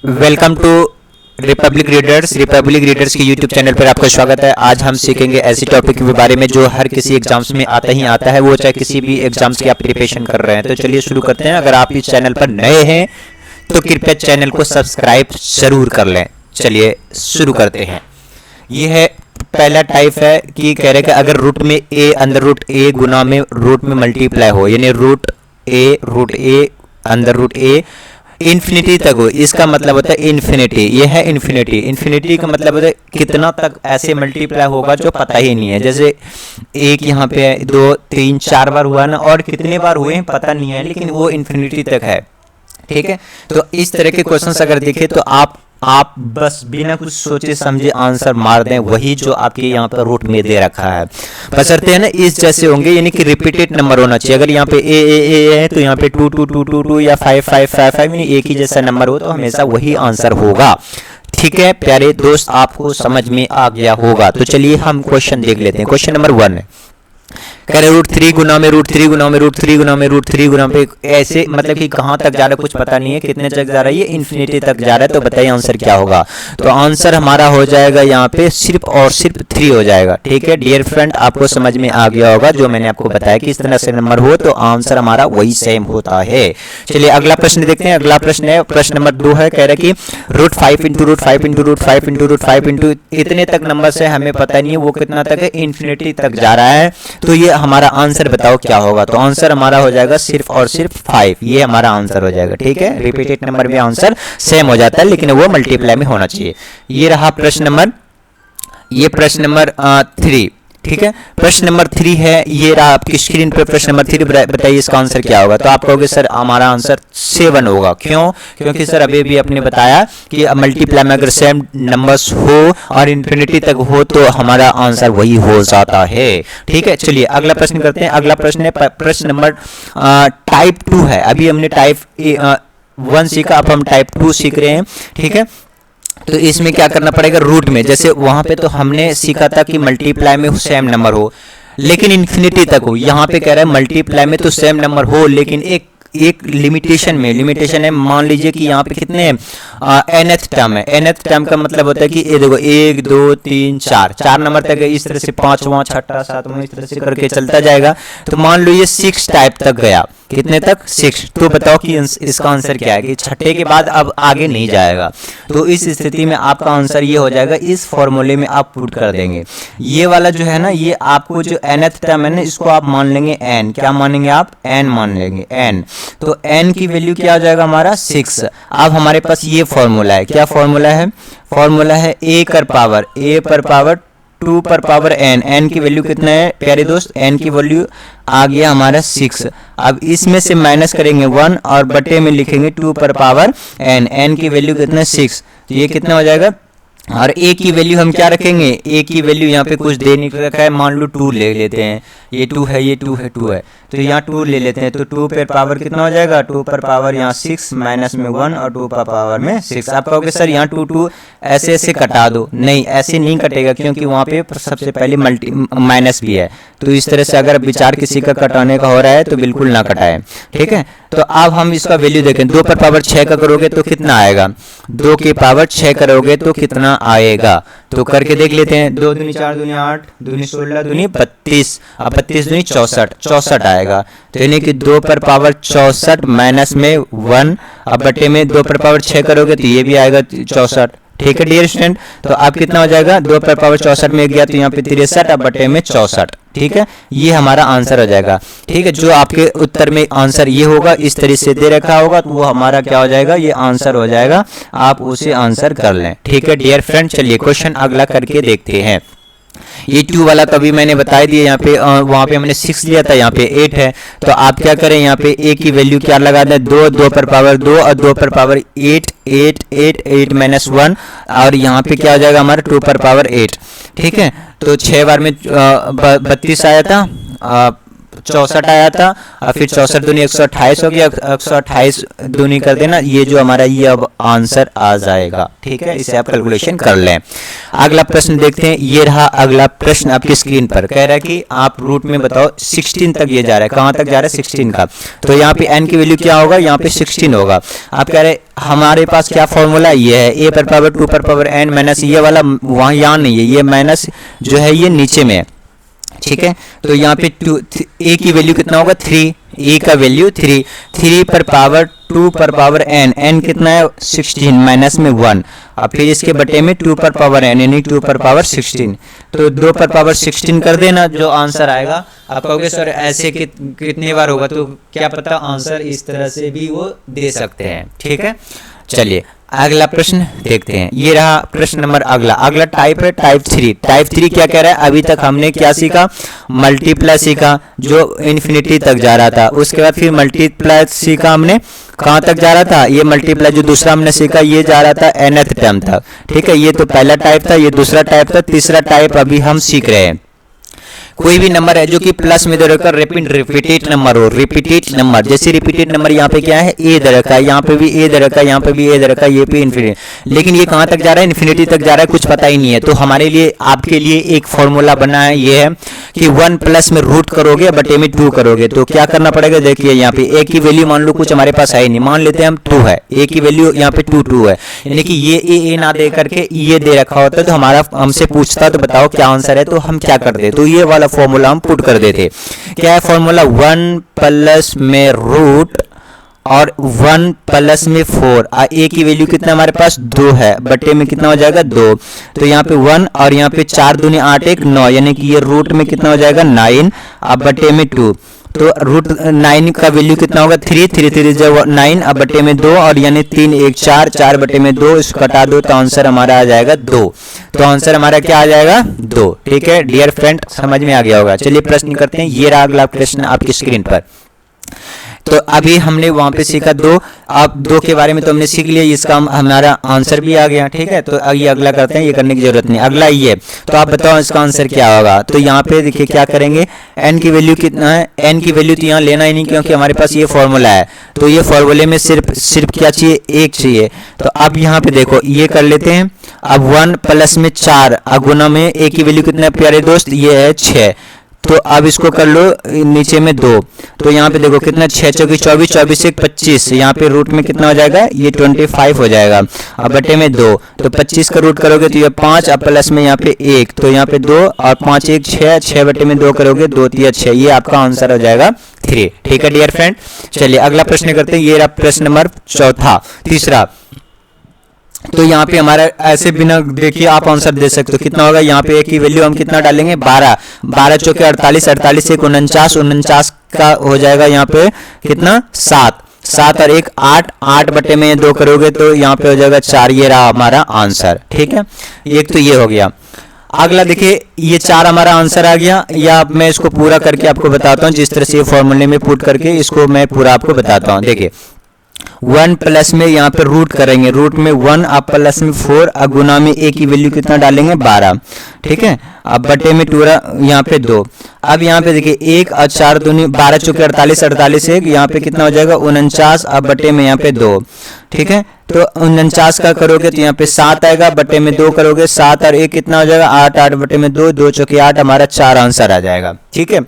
Welcome to Republic readers के YouTube channel पर आपका स्वागत है। आज हम सीखेंगे ऐसी टॉपिक के बारे में जो हर किसी एग्जाम्स में आता है, वो चाहे किसी भी एग्जाम्स की आप प्रिपरेशन कर रहे हैं। तो चलिए शुरू करते हैं। अगर आप इस चैनल पर नए हैं तो कृपया चैनल को सब्सक्राइब जरूर कर लें। चलिए शुरू करते हैं। ये है पहला टाइप है कि कह रहे कि अगर रूट में ए अंदर रूट ए गुना में रूट में मल्टीप्लाई हो, यानी रूट ए अंदर रूट ए इन्फिनिटी तक हो, इसका मतलब होता है इन्फिनिटी। ये है इन्फिनिटी का मतलब होता है कितना तक ऐसे मल्टीप्लाई होगा जो पता ही नहीं है। जैसे एक यहाँ पे 2 3 4 बार हुआ ना, और कितने बार हुए हैं पता नहीं है, लेकिन वो इन्फिनिटी तक है। ठीक है, तो इस तरह के क्वेश्चंस अगर देखें तो आप बस बिना कुछ सोचे समझे आंसर मार दें, वही जो आपके यहाँ पर रूट में दे रखा है। बशर्ते है ना इस जैसे होंगे, यानी कि रिपीटेड नंबर होना चाहिए। अगर यहाँ पे ए है तो यहाँ पे 2 2 2 2 2 या 5 5 5 5 यानी एक ही जैसा नंबर हो तो हमेशा वही आंसर होगा। ठीक है प्यारे दोस्त, आपको समझ में आ गया होगा। तो चलिए हम क्वेश्चन देख लेते हैं। क्वेश्चन नंबर 1 है, कह रहे रूट 3 गुना में रूट 3 गुना में रूट 3 गुना में रूट 3 गुना पे, ऐसे मतलब कि कहाँ तक जा रहा है कुछ पता नहीं है, कितने तक जा रहा है, ये इन्फिनिटी तक जा रहा है। तो बताइए आंसर क्या होगा। तो आंसर हमारा हो जाएगा यहाँ पे सिर्फ और सिर्फ 3 हो जाएगा। ठीक है डियर फ्रेंड, आपको समझ में आ गया होगा जो मैंने आपको बताया कि इस तरह से नंबर हो तो आंसर हमारा वही सेम होता है। चलिए अगला प्रश्न देखते हैं। अगला प्रश्न है प्रश्न नंबर 2 है, कह रहा है कि root 5 into root 5 into root 5 into root 5 into इतने तक नंबर से हमें पता नहीं है वो कितना तक है, इन्फिनिटी तक जा रहा है। तो ये हमारा आंसर बताओ क्या होगा। तो आंसर हमारा हो जाएगा सिर्फ और सिर्फ 5, ये हमारा आंसर हो जाएगा। ठीक है, रिपीटेड नंबर में आंसर सेम हो जाता है, लेकिन वो मल्टीप्लाई में होना चाहिए। ये रहा प्रश्न नंबर 3। ठीक है, प्रश्न नंबर 3 है, ये रहा आपकी स्क्रीन पर प्रश्न नंबर 3। बताइए इसका आंसर क्या होगा। तो आप कहोगे सर हमारा आंसर 7 होगा। क्यों? क्योंकि सर अभी भी आपने बताया कि मल्टीप्लाई में अगर सेम नंबर्स हो और इन्फिनिटी तक हो तो हमारा आंसर वही हो जाता है। ठीक है, चलिए अगला प्रश्न करते हैं। अगला प्रश्न है प्रश्न नंबर टाइप 2 है। अभी हमने टाइप 1 सीखा, अब हम टाइप 2 सीख रहे हैं। ठीक है, तो इसमें क्या करना पड़ेगा, रूट में जैसे वहां पे तो हमने सीखा था कि मल्टीप्लाई में सेम नंबर हो लेकिन इन्फिनिटी तक हो। यहाँ पे कह रहा है मल्टीप्लाई में तो सेम नंबर हो लेकिन एक लिमिटेशन है। मान लीजिए कि यहाँ पे कितने nth टर्म है। nth टर्म का मतलब होता है कि ये देखो 1 2 3 4 नंबर तक है, इस तरह से 5वां 6वां 7वां इस तरह से करके चलता जाएगा। तो मान लो ये 6 टाइप तक गया, कितने तक 6। तो बताओ कि इसका आंसर क्या है कि छठे के बाद अब आगे नहीं जाएगा। तो इस स्थिति में आपका आंसर ये हो जाएगा, इस फॉर्मूले में आप पुट कर देंगे। ये वाला जो है ना, ये आपको जो nth टर्म है ना, इसको आप मान लेंगे n। क्या मानेंगे आप? n मान लेंगे n। तो n की वैल्यू क्या हो जाएगा हमारा 6। अब हमारे पास ये फॉर्मूला है। क्या फॉर्मूला है? फॉर्मूला है a पर पावर 2 पर पावर n की वैल्यू कितना है प्यारे दोस्त? n की वैल्यू आ गया हमारा 6। अब इसमें से माइनस करेंगे 1 और बटे में लिखेंगे 2 पर पावर n की वैल्यू कितना है 6। तो ये कितना हो जाएगा। और a की वैल्यू हम क्या रखेंगे? a की वैल्यू यहाँ पे कुछ दे नहीं रखा है, मान लो 2 ले लेते हैं। ये 2 है, ये 2 है, 2 है, तो यहाँ 2 ले लेते हैं। तो 2 पर पावर कितना हो जाएगा? 2 पर पावर यहाँ 6 माइनस में 1 और 2 पर पावर में 6। आप कहोगे सर यहाँ 2 ऐसे ऐसे कटा दो। नहीं, ऐसे नहीं कटेगा क्योंकि वहाँ पे सबसे पहले माइनस भी है। तो इस तरह से अगर विचार किसी का कटाने का हो रहा है तो बिल्कुल ना कटाए। ठीक है, तो अब हम इसका वैल्यू देखें। 2 पर पावर 6 का करोगे तो कितना आएगा? 2 की पावर 6 करोगे तो कितना आएगा? तो करके देख लेते हैं। 2 दूनी 4 दूनी 8 दूनी 16 दूनी 32, अब 32 दूनी 64 आएगा। तो यानी कि 2 पर पावर 64 माइनस में 1, अब बटे में 2 पर पावर 6 करोगे तो ये भी आएगा 64। ठीक है डियर स्टूडेंट, तो आप कितना हो जाएगा? 2 पर पावर 64 में गया तो यहाँ पे 63, अब बटे में 64। ठीक है, ये हमारा आंसर हो जाएगा। ठीक है, जो आपके उत्तर में आंसर ये होगा, इस तरह से दे रखा होगा, तो वो हमारा क्या हो जाएगा? ये आंसर हो जाएगा। आप उसे आंसर कर लें। ठीक है डियर फ्रेंड, चलिए क्वेश्चन अगला करके देखते हैं। ये 2 वाला तो अभी मैंने बता दिया, यहाँ पे वहाँ पे हमने 6 लिया था, यहाँ पे 8 है। तो आप क्या करें, यहाँ पे a की वैल्यू क्या लगा दें? 2 पर पावर 2 और 2 पर पावर 8 माइनस 1, और यहाँ पे क्या हो जाएगा हमारा 2 पर पावर 8। ठीक है, तो 6 बार में 32 आया था, 64 आया था, और फिर 64 दूनी 128 हो गया, 128 दूनी कर देना, ये जो हमारा ये अब आंसर आ जाएगा। ठीक है, इसे आप कैलकुलेशन कर लें। अगला प्रश्न देखते हैं, ये रहा अगला प्रश्न आपकी स्क्रीन पर। कह रहा है कि आप रूट में बताओ 16 तक ये जा रहा है, कहाँ तक जा रहा है 16 का, तो यहाँ पे n की वैल्यू क्या होगा, यहाँ पे 16 होगा। आप कह रहे हमारे पास क्या फॉर्मूला, ये है a पर पावर 2 पर पावर n माइनस, ये वाला वहाँ यहाँ नहीं है, ये माइनस जो है ये नीचे में है। ठीक है, तो यहाँ पे a की वैल्यू कितना होगा 3, a का वैल्यू 3 पर पावर 2 पर पावर n कितना है 16 माइनस में 1, और फिर इसके बटे में 2 पर पावर n यानी 2 पर पावर 16, तो 2 पर पावर 16 कर देना, जो आंसर आएगा। आप कहोगे सर ऐसे कितने बार होगा, तो क्या पता आंसर इस तरह से भी वो दे सकते हैं। ठीक है, चलिए अगला प्रश्न देखते हैं, ये रहा प्रश्न नंबर अगला टाइप है टाइप 3। टाइप 3 क्या कह रहा है, अभी तक हमने क्या सीखा, मल्टीप्लाई सीखा जो इन्फिनिटी तक जा रहा था, उसके बाद फिर मल्टीप्लाई सीखा हमने, कहाँ तक जा रहा था, ये मल्टीप्लाई जो दूसरा हमने सीखा ये जा रहा था nth टर्म तक। ठीक है, ये तो पहला टाइप था, ये दूसरा टाइप था, तीसरा टाइप अभी हम सीख रहे हैं। कोई भी नंबर है जो कि प्लस में दे रखा रिपीटेड नंबर हो, रिपीटेड नंबर, जैसे रिपीटेड नंबर यहाँ पे क्या है ए दे रखा है, यहाँ पे भी ए दे रखा है, यहाँ पे भी ए दे रखा है, ये पे इन्फिनिटी, लेकिन ये कहाँ तक जा रहा है इन्फिनिटी तक जा रहा है, कुछ पता ही नहीं है। तो हमारे लिए आपके लिए एक फॉर्मूला बना है, ये है कि 1 प्लस में रूट करोगे बटे में 2 करोगे, तो क्या करना पड़ेगा, देखिए यहाँ पे ए की वैल्यू मान लो कुछ हमारे पास है नहीं, मान लेते हैं हम 2 है, ए की वैल्यू यहाँ पे 2 है, यानी कि ये ए ना दे करके ये दे रखा होता है, तो हमारा हमसे पूछता तो बताओ क्या आंसर है, तो हम क्या करते, तो ये वाला फॉर्मूला हम पुट कर देते। क्या है फॉर्मूला, 1 प्लस में रूट और 1 प्लस में 4, ए की वैल्यू कितना हमारे पास 2 है, बटे में कितना हो जाएगा 2, तो यहाँ पे 1 और यहाँ पे 4 दूनी 8 1 9, यानी कि ये रूट में कितना हो जाएगा 9, अब बटे में 2, तो रूट 9 का वैल्यू कितना होगा 3 जब 9, अब बटे में 2, और यानी 3 1 4 बटे में 2, इसको कटा दो तो आंसर हमारा आ जाएगा 2, तो आंसर हमारा क्या आ जाएगा 2। ठीक है डियर फ्रेंड, समझ में आ गया होगा। चलिए प्रश्न करते हैं, ये रहा अगला प्रश्न आपकी स्क्रीन पर। तो अभी हमने वहां पे सीखा 2, अब 2 के बारे में तो हमने सीख लिया, इसका हमारा आंसर भी आ गया। ठीक है, तो ये अगला करते हैं, ये करने की जरूरत नहीं, अगला ये, तो आप बताओ इसका आंसर क्या होगा। तो यहाँ पे देखिए क्या करेंगे, n की वैल्यू कितना है, n की वैल्यू तो यहाँ लेना ही नहीं क्योंकि हमारे पास ये फॉर्मूला है, तो ये फॉर्मूले में सिर्फ क्या चाहिए, 1 चाहिए। तो अब यहाँ पे देखो ये कर लेते हैं, अब 1 प्लस में 4 गुना में a की वैल्यू कितना प्यारे दोस्त, ये है 6, तो अब इसको कर लो नीचे में 2, तो यहाँ पे देखो कितना 6 चौकी 24, 24 1 25, यहाँ पे रूट में कितना हो जाएगा, ये 25 हो जाएगा, अब बटे में 2, तो 25 का रूट करोगे तो ये 5, अब प्लस में यहाँ पे 1, तो यहाँ पे 2 और 5 1 6 बटे में 2 करोगे 2 3 6, ये आपका आंसर हो जाएगा 3। ठीक है डियर फ्रेंड, चलिए अगला प्रश्न करते हैं, ये रहा प्रश्न नंबर तीसरा। तो यहाँ पे हमारा ऐसे बिना देखिए आप आंसर दे सकते हो, कितना होगा, यहाँ पे ए की वैल्यू हम कितना डालेंगे 12 चौके 48, 48 1 49 का हो जाएगा, यहाँ पे कितना 7 और 1 8 बटे में 2 करोगे तो यहाँ पे हो जाएगा 4, ये रहा हमारा आंसर। ठीक है, एक तो ये हो गया। अगला देखिए ये 4 हमारा आंसर आ गया, या मैं इसको पूरा करके आपको बताता हूँ, जिस तरह से ये फॉर्मूले में पुट करके इसको मैं पूरा आपको बताता हूँ। देखिए 1 प्लस में यहाँ पे रूट करेंगे, रूट में 1 अब प्लस में 4 गुना में a की वैल्यू कितना डालेंगे 12। ठीक है, अब बटे में 2 यहाँ पे 2, अब यहाँ पे देखिए 1 और 4 दूनी 12 चौके 48, 48 1, यहाँ पे कितना हो जाएगा 49, अब बटे में यहाँ पे 2। ठीक है, तो 49 का करोगे तो यहाँ पे 7 आएगा, बटे में 2 करोगे 7 और 1 कितना हो जाएगा 8 बटे में 2 2 चौके 8, हमारा 4 आंसर आ जाएगा। ठीक है,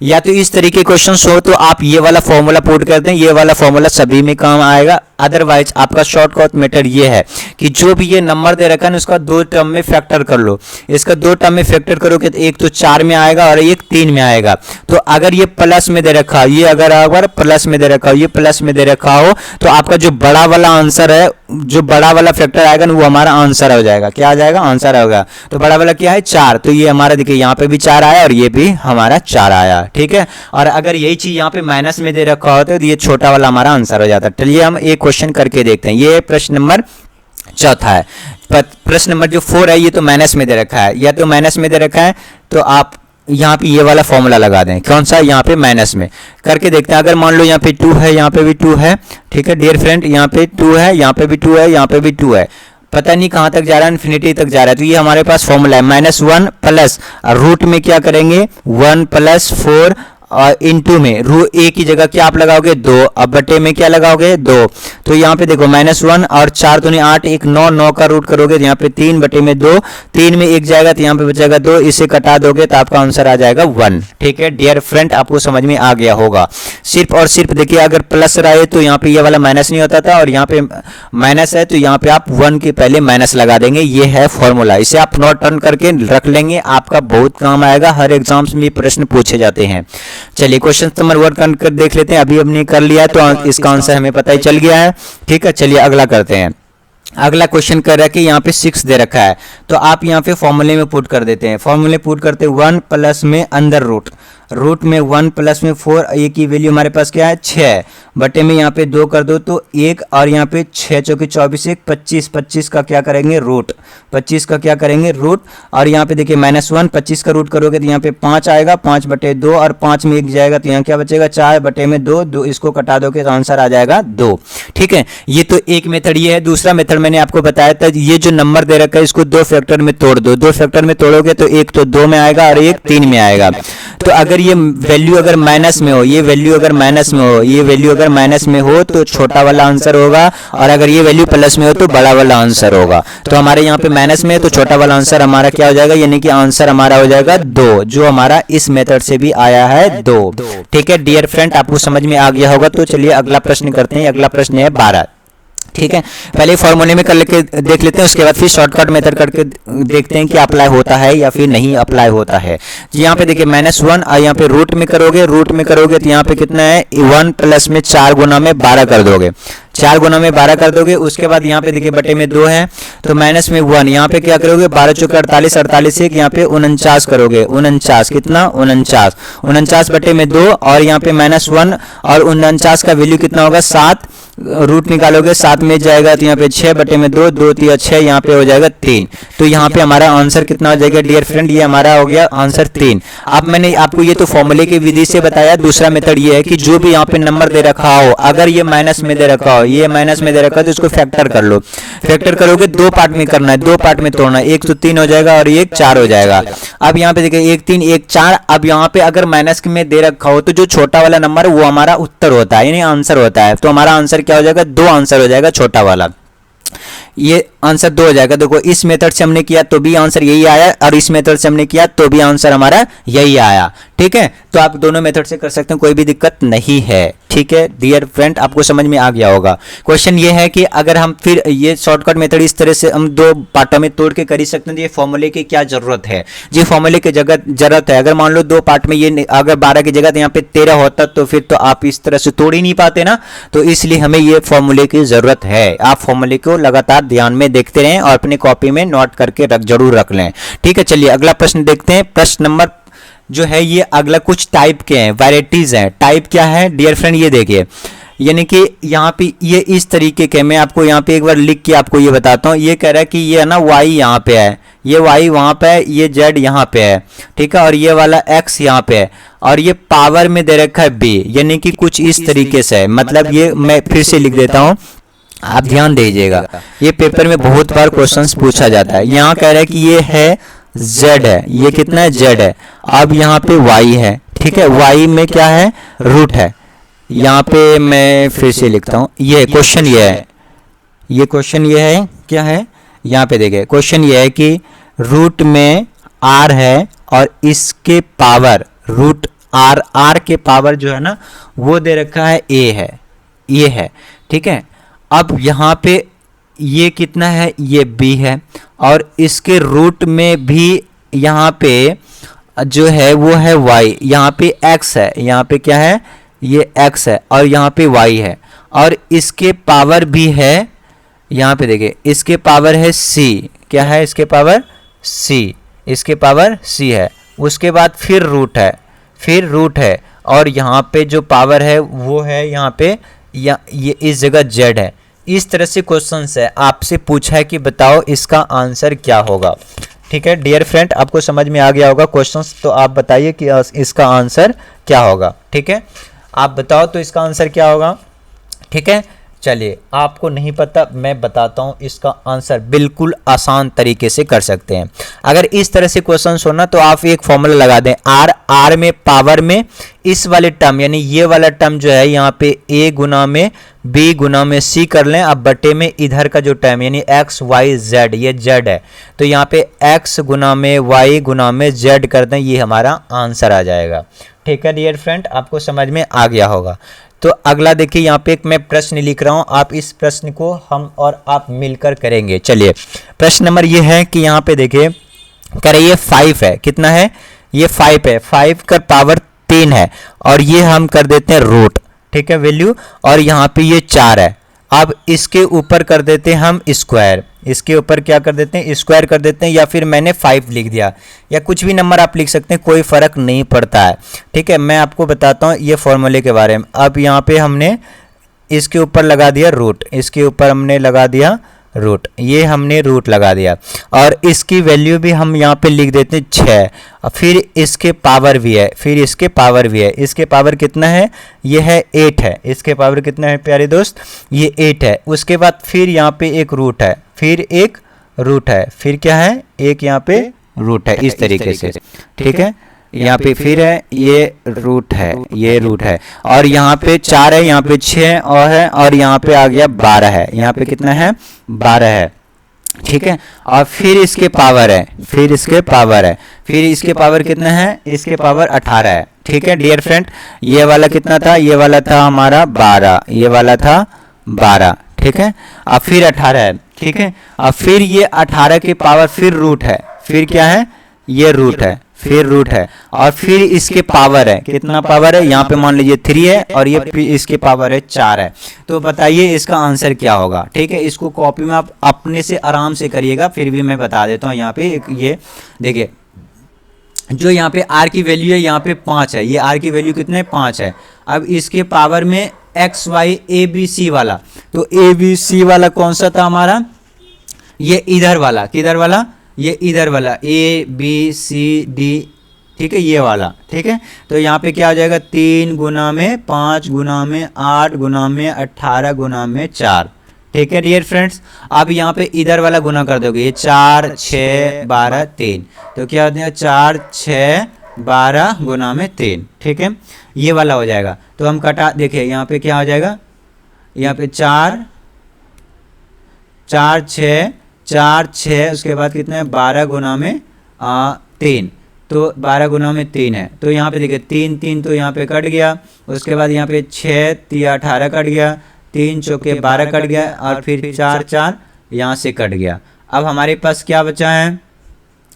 या तो इस तरीके क्वेश्चंस हो तो आप ये वाला फॉर्मूला पुट करते हैं, ये वाला फॉर्मूला सभी में काम आएगा। अदरवाइज आपका शॉर्टकट मेथड ये है कि जो भी ये नंबर दे रखा है ना उसका 2 टर्म में फैक्टर कर लो, इसका 2 टर्म में फैक्टर करोगे तो एक तो 4 में आएगा और एक 3 में आएगा। तो अगर ये प्लस में दे रखा हो, ये अगर प्लस में दे रखा हो, ये प्लस में दे रखा हो, तो आपका जो बड़ा वाला आंसर है, जो बड़ा वाला फैक्टर आएगा ना वो हमारा आंसर हो जाएगा। क्या आ जाएगा, आंसर होगा। तो बड़ा वाला क्या है 4, तो ये हमारा देखिए यहाँ पे भी 4 आया और ये भी हमारा 4 आया। ठीक है, और अगर यही चीज यहाँ पे माइनस में दे रखा होता है तो ये छोटा वाला हमारा आंसर हो जाता है। चलिए हम एक क्वेश्चन करके देखते हैं, ये प्रश्न नंबर 4 है। प्रश्न नंबर जो 4 है ये तो माइनस में दे रखा है, या तो माइनस में दे रखा है तो आप यहाँ पे ये वाला फॉर्मूला लगा दें, कौन सा, यहाँ पे माइनस में करके देखते हैं। अगर मान लो यहाँ पे 2 है, यहाँ पे भी 2 है। ठीक है डियर फ्रेंड, यहाँ पे 2 है, यहाँ पे भी 2 है, यहाँ पे भी 2 है, पता नहीं कहाँ तक जा रहा है, इन्फिनिटी तक जा रहा है। तो ये हमारे पास फॉर्मूला है -1 प्लस रूट में क्या करेंगे 1 प्लस 4 इनटू में रू ए की जगह क्या आप लगाओगे 2, अब बटे में क्या लगाओगे 2। तो यहाँ पे देखो -1 और 4 दूनी 8, एक 9, 9 का रूट करोगे तो यहाँ पे 3 बटे में 2, 3 में 1 जाएगा तो यहाँ पे बचेगा 2, इसे कटा दोगे तो आपका आंसर आ जाएगा 1। ठीक है डियर फ्रेंड, आपको समझ में आ गया होगा। सिर्फ और सिर्फ देखिए अगर प्लस रहे तो यहाँ पे ये वाला माइनस नहीं होता था, और यहाँ पे माइनस है तो यहाँ पे आप 1 के पहले माइनस लगा देंगे। ये है फॉर्मूला, इसे आप नोट डाउन करके रख लेंगे, आपका बहुत काम आएगा, हर एग्जाम्स में प्रश्न पूछे जाते हैं। चलिए क्वेश्चन नंबर 1 कर देख लेते हैं। अभी हमने कर लिया है तो इसका आंसर हमें पता ही चल गया है। ठीक है चलिए अगला करते हैं। अगला क्वेश्चन कर रहा है कि यहाँ पे 6 दे रखा है, तो आप यहाँ पे फॉर्मूले में पुट कर देते हैं। फॉर्मूले पुट करते 1 प्लस में अंदर रूट में 1 प्लस में 4, ए की वैल्यू हमारे पास क्या है 6, बटे में यहाँ पे 2 कर दो तो 1, और यहाँ पे 6 चौकी 24, 1 25, 25 का क्या करेंगे रूट, 25 का क्या करेंगे रूट, और यहाँ पे देखिए -1, 25 का रूट करोगे तो यहाँ पे 5 आएगा, 5 बटे 2, और 5 में 1 जाएगा तो यहाँ क्या बचेगा 4 बटे में 2, 2 इसको कटा दोगे तो आंसर आ जाएगा 2। ठीक है, ये तो एक मेथड ये है। दूसरा मेथड मैंने आपको बताया था, ये जो नंबर दे रखा है इसको 2 फैक्टर में तोड़ दो, 2 फैक्टर में तोड़ोगे तो एक तो 2 में आएगा और एक 3 में आएगा। तो अगर ये वैल्यू अगर माइनस में हो, ये वैल्यू अगर माइनस में हो, ये वैल्यू अगर माइनस में हो तो छोटा वाला आंसर होगा, और अगर ये वैल्यू प्लस में हो तो बड़ा वाला आंसर होगा। तो हमारे यहाँ पे माइनस में है तो छोटा वाला आंसर हमारा क्या हो जाएगा, यानी कि आंसर हमारा हो जाएगा 2, जो हमारा इस मेथड से भी आया है 2। ठीक है डियर फ्रेंड, आपको समझ में आ गया होगा। तो चलिए अगला प्रश्न करते हैं। अगला प्रश्न है 12। ठीक है, पहले फॉर्मूले में कर लेके देख लेते हैं, उसके बाद फिर शॉर्टकट मेथड करके देखते हैं कि अप्लाई होता है या फिर नहीं अप्लाई होता है। यहाँ पे देखिए -1 और यहाँ पे रूट में करोगे तो यहाँ पे कितना है 1 प्लस में 4 गुना में 12 कर दोगे, 4 गुना में 12 कर दोगे। उसके बाद यहाँ पे देखिए बटे में 2 है तो माइनस में 1, यहाँ पे क्या करोगे 12 चौके 48, 48 एक यहाँ पे 49 करोगे, 49 कितना 49 बटे में 2, और यहाँ पे -1 और 49 का वैल्यू कितना होगा 7, रूट निकालोगे 7 में जाएगा तो यहाँ पे 6 बटे में 2, 2 3 6, यहाँ पे हो जाएगा 3। तो यहाँ पे हमारा आंसर कितना हो जाएगा डियर फ्रेंड, ये हमारा हो गया आंसर 3। अब मैंने आपको ये तो फॉर्मूले की विधि से बताया। दूसरा मेथड ये है कि जो भी यहाँ पे नंबर दे रखा हो, अगर ये माइनस में दे रखा हो, ये माइनस में दे रखा है तो इसको फैक्टर कर लो। फैक्टर करोगे 2 पार्ट में करना है, 2 पार्ट में तोड़ना है, एक तो 3 हो जाएगा और एक 4 हो जाएगा। अब यहाँ पे देखिए 1 3 1 4। अब यहाँ पे अगर माइनस में दे रखा हो तो जो छोटा वाला नंबर है वो हमारा उत्तर होता है, यानी आंसर होता है। तो हमारा आंसर क्या हो जाएगा 2 आंसर हो जाएगा छोटा वाला, ये आंसर 2 हो जाएगा। देखो इस मेथड से हमने किया तो भी आंसर यही आया, और इस मेथड से हमने किया तो भी आंसर हमारा यही आया। ठीक है, तो आप दोनों मेथड से कर सकते हैं, कोई भी दिक्कत नहीं है। ठीक है डियर फ्रेंड, आपको समझ में आ गया होगा। क्वेश्चन ये है कि अगर हम फिर ये शॉर्टकट मेथड इस तरह से हम 2 पार्टों में तोड़ के कर ही सकते हैं, तो ये फॉर्मूले की क्या जरूरत है, ये फॉर्मूले की जरूरत है। अगर मान लो 2 पार्ट में ये अगर 12 की जगह यहाँ पे 13 होता तो फिर तो आप इस तरह से तोड़ ही नहीं पाते ना, तो इसलिए हमें ये फॉर्मूले की जरूरत है। आप फॉर्मूले को लगातार ध्यान में देखते रहें और अपनी कॉपी में नोट करके जरूर रख लें। ठीक है चलिए अगला प्रश्न देखते हैं। प्रश्न नंबर जो है ये अगला कुछ टाइप के हैं, वैरायटीज हैं। टाइप क्या है डियर फ्रेंड, ये देखिए, यानी कि यहाँ पे ये इस तरीके के, मैं आपको यहाँ पे एक बार लिख के आपको ये बताता हूँ। ये कह रहा है कि ये है ना y यहाँ पे है, ये y वहाँ पे है, ये z यहाँ पे है, ठीक है, और ये वाला x यहाँ पे है, और ये पावर में दे रखा है b, यानी कि कुछ इस तरीके से है। मतलब ये मैं फिर से लिख देता हूँ, आप ध्यान दीजिएगा, ये पेपर में बहुत बार क्वेश्चंस पूछा जाता है। यहाँ कह रहा है कि ये है z है, ये कितना है z है, अब यहाँ पे y है, ठीक है, y में क्या है रूट है। यहाँ पे मैं फिर से लिखता हूँ, ये क्वेश्चन ये है, ये क्वेश्चन ये है क्या है, यहाँ पे देखिए क्वेश्चन ये है कि रूट में r है और इसके पावर रूट r के पावर जो है ना वो दे रखा है a है, ये है, ठीक है। अब यहाँ पे ये कितना है, ये b है, और इसके रूट में भी यहाँ पे जो है वो है y, यहाँ पे x है, यहाँ पे क्या है ये x है, और यहाँ पे y है, और इसके पावर भी है, यहाँ पे देखिए इसके पावर है c, क्या है इसके पावर c, इसके पावर c है। उसके बाद फिर रूट है, और यहाँ पे जो पावर है वो है यहाँ पे या ये इस जगह z है। इस तरह से क्वेश्चंस है, आपसे पूछा है कि बताओ इसका आंसर क्या होगा। ठीक है डियर फ्रेंड, आपको समझ में आ गया होगा क्वेश्चंस, तो आप बताइए कि इसका आंसर क्या होगा। ठीक है, आप बताओ तो इसका आंसर क्या होगा। ठीक है, चलिए, आपको नहीं पता, मैं बताता हूँ इसका आंसर बिल्कुल आसान तरीके से कर सकते हैं। अगर इस तरह से क्वेश्चन हो ना तो आप एक फॉर्मूला लगा दें, आर में पावर में इस वाले टर्म यानी ये वाला टर्म जो है यहाँ पे a गुना में b गुना में c कर लें। अब बटे में इधर का जो टर्म यानी x y z, ये z है तो यहाँ पे x गुना में y गुना में z कर दें, ये हमारा आंसर आ जाएगा। ठीक है डियर फ्रेंड, आपको समझ में आ गया होगा। तो अगला देखिए, यहाँ पे एक मैं प्रश्न लिख रहा हूँ, आप इस प्रश्न को हम और आप मिलकर करेंगे। चलिए, प्रश्न नंबर ये है कि यहाँ पे देखिए कह रहे ये 5 है, कितना है, ये 5 है, 5 का पावर 3 है और ये हम कर देते हैं रूट, ठीक है वैल्यू, और यहाँ पे ये 4 है। अब इसके ऊपर कर देते हैं हम स्क्वायर, इसके ऊपर क्या कर देते हैं, स्क्वायर कर देते हैं, या फिर मैंने 5 लिख दिया, या कुछ भी नंबर आप लिख सकते हैं, कोई फ़र्क नहीं पड़ता है। ठीक है, मैं आपको बताता हूँ ये फॉर्मूले के बारे में। अब यहाँ पे हमने इसके ऊपर लगा दिया रूट, इसके ऊपर हमने लगा दिया रूट, ये हमने रूट लगा दिया, और इसकी वैल्यू भी हम यहाँ पे लिख देते हैं 6, फिर इसके पावर भी है, फिर इसके पावर भी है, इसके पावर कितना है, ये है 8 है, इसके पावर कितना है प्यारे दोस्त, ये 8 है। उसके बाद फिर यहाँ पे एक रूट है, फिर एक रूट है, फिर क्या है, एक यहाँ पे रूट है, इस तरीके से। ठीक है, यहाँ पे फिर है, ये रूट है, ये रूट है, और यहाँ पे 4 है, यहाँ पे 6 और है, और यहाँ पे आ गया 12 है, यहाँ पे कितना है, 12 है। ठीक है, और फिर इसके पावर है, फिर इसके पावर है, फिर इसके पावर कितना है, इसके पावर 18 है। ठीक है डियर फ्रेंड, ये वाला कितना था, ये वाला था हमारा 12, ये वाला था 12। ठीक है, अब फिर 18 है। ठीक है, अब फिर ये 18 के पावर फिर रूट है, फिर क्या है, ये रूट है, फिर रूट है, और फिर इसके पावर है, कितना पावर है, यहाँ पे मान लीजिए 3 है, और ये इसके पावर है 4 है। तो बताइए इसका आंसर क्या होगा। ठीक है, इसको कॉपी में आप अपने से आराम से करिएगा, फिर भी मैं बता देता हूँ। यहाँ पे ये देखिए, जो यहाँ पे r की वैल्यू है, यहाँ पे 5 है, ये r की वैल्यू कितने 5 है। अब इसके पावर में x y a b c वाला, तो a b c वाला कौन सा था हमारा, ये इधर वाला, किधर वाला, ये इधर वाला a b c d, ठीक है, ये वाला। ठीक है, तो यहाँ पे क्या हो जाएगा, 3 गुना में 5 गुना में 8 गुना में 18 गुना में 4। ठीक है डियर फ्रेंड्स, अब यहाँ पे इधर वाला गुना कर दोगे, ये 4 6 12 3, तो क्या हो जाएगा 4 6 12 गुना में 3। ठीक है, ये वाला हो जाएगा। तो हम कटा, देखिए यहाँ पे क्या हो जाएगा, यहाँ पे 4 6, उसके बाद कितना है 12 गुना में 3, तो 12 गुना में 3 है, तो यहाँ पे देखिए 3 3 तो यहाँ पे कट गया, उसके बाद यहाँ पे 6 3 18 कट गया, 3 चौके 12 कट गया, और फिर 4 4 यहाँ से कट गया। अब हमारे पास क्या बचा है,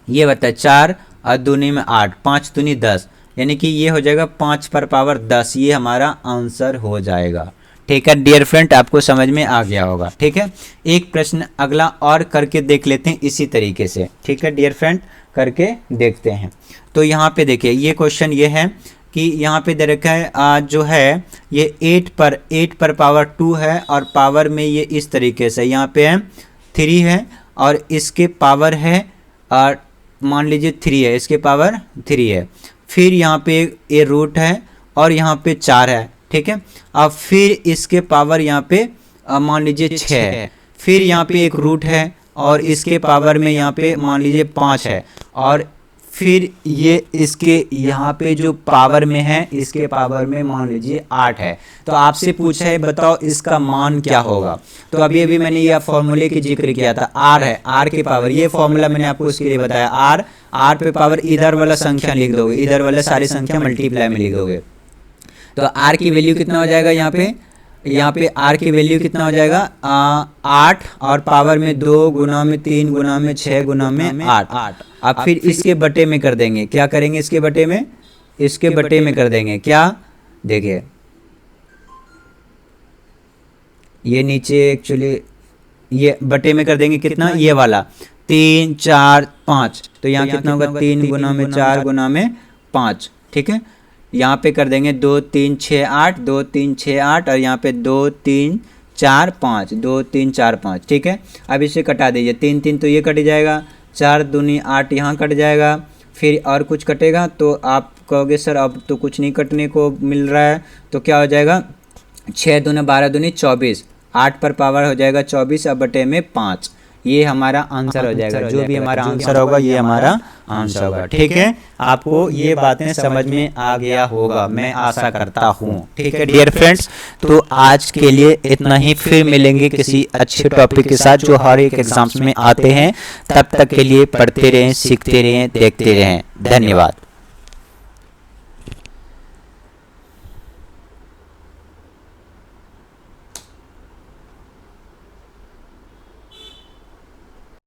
ये बता 4 और दूनी में 8, 5 दूनी 10, यानी कि ये हो जाएगा 5 पर पावर 10, ये हमारा आंसर हो जाएगा। ठीक है डियर फ्रेंड, आपको समझ में आ गया होगा। ठीक है, एक प्रश्न अगला और करके देख लेते हैं इसी तरीके से। ठीक है डियर फ्रेंड, करके देखते हैं। तो यहाँ पे देखिए, ये क्वेश्चन ये है कि यहाँ पे दे रखा है जो है ये 8 पर पावर 2 है, और पावर में ये इस तरीके से यहाँ पे है 3 है, और इसके पावर है और मान लीजिए 3 है, इसके पावर 3 है, फिर यहाँ पे ये रूट है, और यहाँ पे 4 है। ठीक है, अब फिर इसके पावर यहाँ पे मान लीजिए 6 है, फिर यहाँ पे एक रूट है, और इसके पावर में यहाँ पे मान लीजिए 5 है, और फिर ये इसके यहाँ पे जो पावर में है, इसके पावर में मान लीजिए 8 है। तो आपसे पूछा है बताओ इसका मान क्या होगा। तो अभी अभी मैंने यह फॉर्मूले की जिक्र किया था, r है, r के पावर, ये फॉर्मूला मैंने आपको इसके लिए बताया, r पे पावर इधर वाला संख्या लिख दोगे, इधर वाला सारी संख्या मल्टीप्लाई में लिख दोगे, तो r की वैल्यू कितना हो जाएगा, यहाँ पे r की वैल्यू कितना हो जाएगा 8, और पावर में 2 गुना में 3 गुना में 6 गुना में 8। अब फिर इसके बटे में कर देंगे, क्या करेंगे, इसके बटे में, इसके बटे में कर देंगे क्या, देखिए ये नीचे एक्चुअली ये बटे में कर देंगे कितना, ये वाला 3 4 5, तो यहाँ कितना होगा 3 गुना में 4 गुना में 5। ठीक है, यहाँ पे कर देंगे 2 3 6 8, 2 3 6 8, और यहाँ पे 2 3 4 5, 2 3 4 5। ठीक है, अब इसे कटा दीजिए, 3 3 तो ये कट जाएगा, 4 दूनी 8 यहाँ कट जाएगा, फिर और कुछ कटेगा, तो आप कहोगे सर अब तो कुछ नहीं कटने को मिल रहा है, तो क्या हो जाएगा 6 दूनी 12 दूनी 24, 8 पर पावर हो जाएगा 24 अब बटे में 5, ये हमारा आंसर हो जाएगा। जो भी हमारा आंसर होगा ये हमारा आंसर होगा। ठीक है, आपको ये बातें समझ में आ गया होगा, मैं आशा करता हूँ। ठीक है डियर फ्रेंड्स, तो आज के लिए इतना ही, फिर मिलेंगे किसी अच्छे टॉपिक के साथ जो हर एक एग्जाम्स में आते हैं। तब तक के लिए पढ़ते रहें, सीखते रहें, देखते रहें। धन्यवाद।